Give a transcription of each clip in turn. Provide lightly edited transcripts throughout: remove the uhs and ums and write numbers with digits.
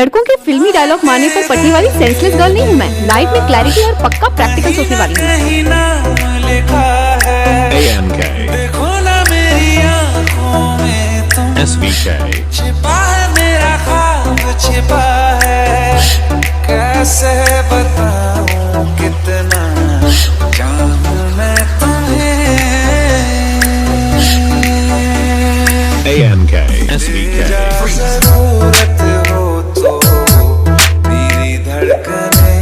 लड़कों के फिल्मी डायलॉग मारने पर पटने वाली सेंसलेस गर्ल नहीं हूँ मैं। लाइफ में क्लैरिटी और पक्का प्रैक्टिकल सोचने वाली हूँ। देखो ना मेरी आँखों में तुम SVK छिपा है मेरा ख्वाब छिपा है, कैसे बताऊं कितना चाहूं मैं तुम्हें। ANK SVK जरूरत हो तो मेरी धड़कने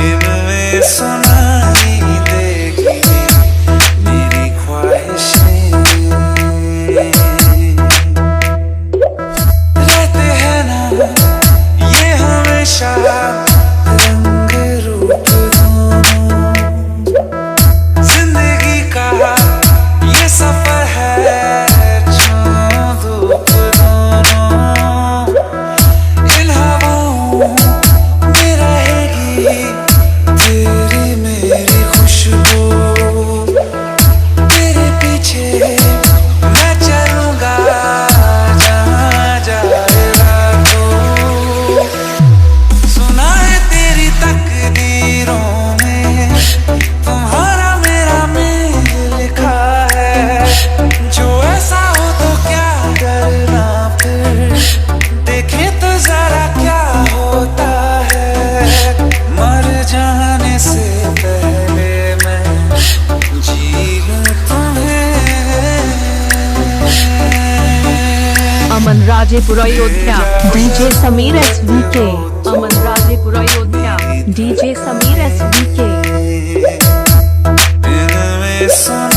इनमें सुनाई देगी मेरी ख्वाहिशें। रहते हैं ना ये हमेशा रंग रूप दोनों, जिंदगी का ये सफर है छाँव धूप दोनों। इन हवाओं में रहेगी तेरी मेरी खुशबू, तेरे पीछे मैं चलूंगा जहाँ जाएगा तू। सुना है तेरी तकदीरों में तुम्हारा मेरा मेल लिखा है, जो ऐसा हो तो क्या डरना फिर, देखे तो जरा क्या होता है। मर जाने से पहले मैं जी लूं तुम्हें। अमन राजेपुर अयोध्या DJ समीर SVK। अमन राजेपुर अयोध्या DJ समीर SVK। इनमें सुना